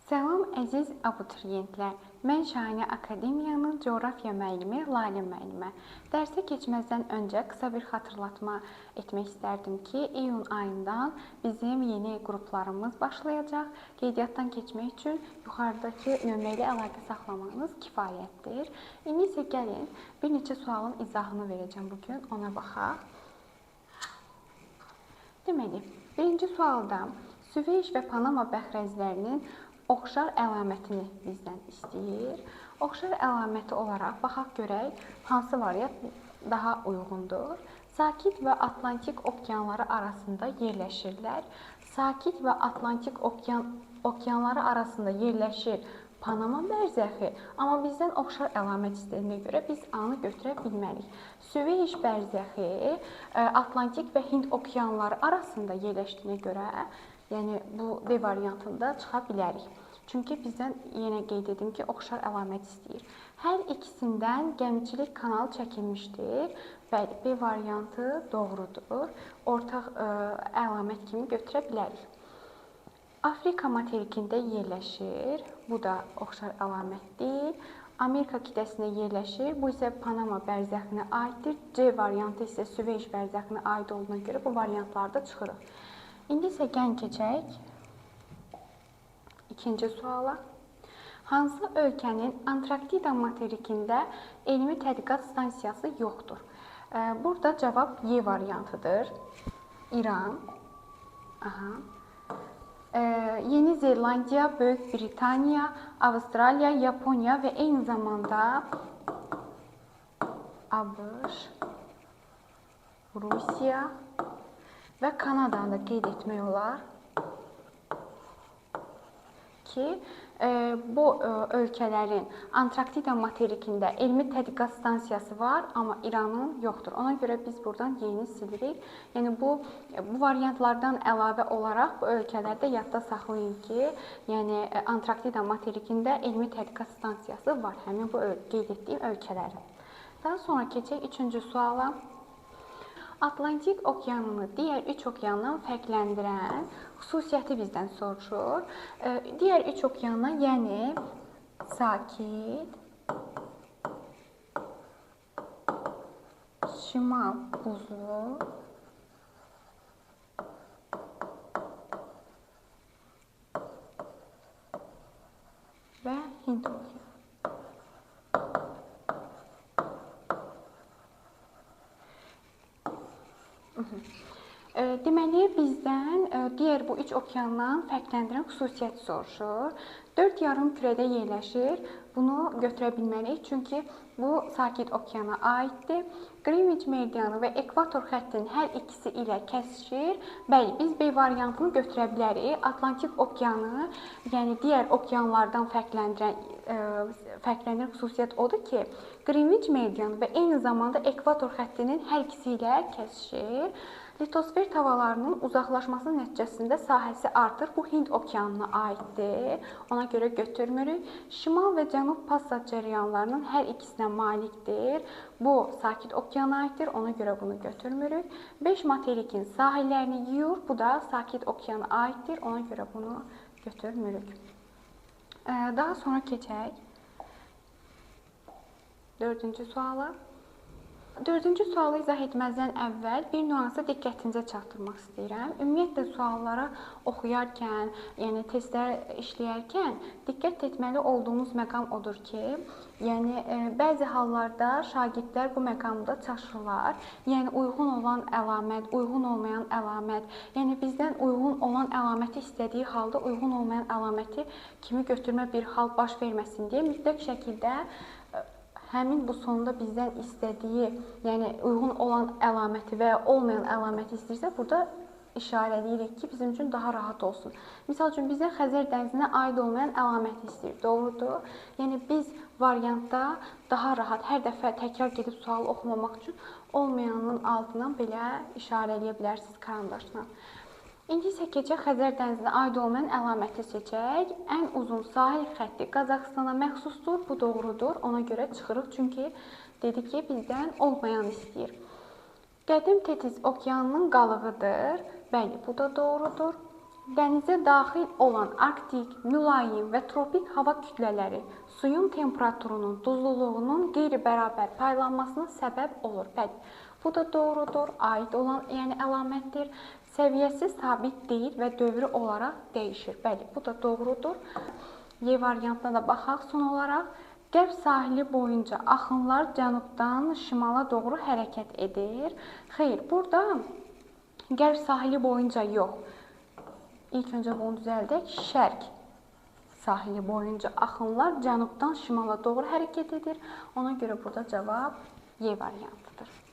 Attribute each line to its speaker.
Speaker 1: Salam əziz abituriyentlər. Mən Şahinə Akademiyanın coğrafiya müəllimi Lalə müəllimə. Dərsə keçməzdən öncə qısa bir xatırlatma etmək istərdim ki, iyun ayından bizim yeni qruplarımız başlayacaq. Qeydiyyatdan keçmək üçün yuxarıdakı nömrə ilə əlaqə saxlamanız kifayətdir. İndi isə gəlin bir neçə sualın izahını verəcəm bugün, ona baxaq. Deməli, birinci sualda Süveyş və Panama bəhrəzlərinin oxşar əlamətini bizdən istəyir. Oxşar əlaməti olaraq baxaq görək hansı variant daha uyğundur. Sakit və Atlantik okeanları arasında yerləşirlər. Sakit və Atlantik okeanları arasında yerləşir Panama bərzəxi, amma bizdən oxşar əlamət istədiyinə görə biz A-nı götürə bilmərik. Süveyş bərzəxi Atlantik və Hind okeanları arasında yerləşdiyinə görə, yəni bu D variantında çıxa bilərik. Çünki bizdən yenə qeyd edim ki, oxşar əlamət istəyir. Hər ikisindən gəmiçilik kanalı çəkilmişdir. Bəli, B variantı doğrudur. Ortaq əlamət kimi götürə bilərik. Afrika materikində yerləşir. Bu da oxşar əlamət deyil. Amerika qitəsində yerləşir. Bu isə Panama bərzəxinə aiddir. C variantı isə Süveyş bərzəxinə aid olduğuna görə bu variantlarda çıxırıq. İndi isə gəlin keçək ikinci suala. Hansı ölkənin Antarktida materikində elmi tədqiqat stansiyası yoxdur? Burada cavab Y variantıdır. İran, Yeni Zelandiya, Böyük Britaniya, Avustraliya, Yaponiya və eyni zamanda ABŞ, Rusiya və Kanadanı da qeyd etmək olar ki, bu ölkələrin Antarktida materikində elmi tədqiqat stansiyası var, amma İranın yoxdur. Ona görə biz buradan Y-ni silirik. Yəni bu variantlardan əlavə olaraq bu ölkələrdə yadda saxlayın ki, yəni Antarktida materikində elmi tədqiqat stansiyası var, həmin bu qeyd etdiyim ölkələrin. Daha sonra keçək üçüncü suala. Atlantik okeanını digər üç okeandan fərqləndirən xüsusiyyəti bizdən soruşur. Digər üç okeandan, yəni sakit, şimal buzlu və Hind okeanı. Deməli, bizdən digər bu üç okeandan fərqləndirən xüsusiyyət soruşur. 4 yarım kürədə yerləşir. Bunu götürə bilməliyik, çünki bu sakit okeana aiddir. Greenwich meridianı və ekvator xəttinin hər ikisi ilə kəsişir. Bəli, biz B variantını götürə bilərik. Atlantik okeanı, yəni digər okeanlardan fərqləndirən xüsusiyyət odur ki, Greenwich meridianı və eyni zamanda ekvator xəttinin hər ikisi ilə kəsişir. Litosfer tavalarının uzaqlaşması nəticəsində sahəsi artır. Bu Hind okeanına aiddir. Ona görə götürmürük. Şimal və cənub passat cərəyanlarının hər ikisinə malikdir. Bu sakit okeana aiddir. Ona görə bunu götürmürük. 5 materikin sahillərini yuyur. Bu da sakit okeana aiddir. Ona görə bunu götürmürük. Daha sonra keçək dördüncü suala. Dördüncü sualı izah etməzdən əvvəl bir nüansı diqqətinizə çatdırmaq istəyirəm. Ümumiyyətlə suallara oxuyarkən, yəni testlər işləyərkən diqqət etməli olduğumuz məqam odur ki, yəni bəzi hallarda şagirdlər bu məqamda çaşırlar. Yəni uyğun olan əlamət, uyğun olmayan əlamət, yəni bizdən uyğun olan əlaməti istədiyi halda uyğun olmayan əlaməti kimi götürmə bir hal baş verməsin deyə mütləq şəkildə həmin bu sonda bizdən istədiyi, yəni uyğun olan əlaməti və ya olmayan əlaməti istəyirsə, burada işarə edirik ki, bizim üçün daha rahat olsun. Misal üçün, bizdən Xəzər dənizinə aid olmayan əlaməti istəyir. Doğrudur. Yəni biz variantda daha rahat, hər dəfə təkrar gedib sualı oxumamaq üçün olmayanın altından belə işarə eləyə bilərsiniz karandaşla. İndi isə keçək Xəzər dənizinə aid olmayan əlaməti seçək. Ən uzun sahil xətti Qazaxstana məxsusdur. Bu doğrudur. Ona görə çıxırıq. Çünki dedik ki, bizdən olmayan istəyir. Qədim Tetis okeanının qalığıdır. Bəli, bu da doğrudur. Dənizə daxil olan arktik, mülayim və tropik hava kütlələri suyun temperaturunun, duzluluğunun qeyri-bərabər paylanmasına səbəb olur. Bəli, bu da doğrudur, aid olan əlamətdir. Səviyyəsi sabit deyil və dövrü olaraq dəyişir. Bəli, bu da doğrudur. Y variantına da baxaq son olaraq. Qərb sahili boyunca axınlar cənubdan şimala doğru hərəkət edir. Xeyr, burada qərb sahili boyunca yox. İlk öncə bunu düzəldək. Şərq sahili boyunca axınlar cənubdan şimala doğru hərəkət edir. Ona görə burada cavab Y variantıdır.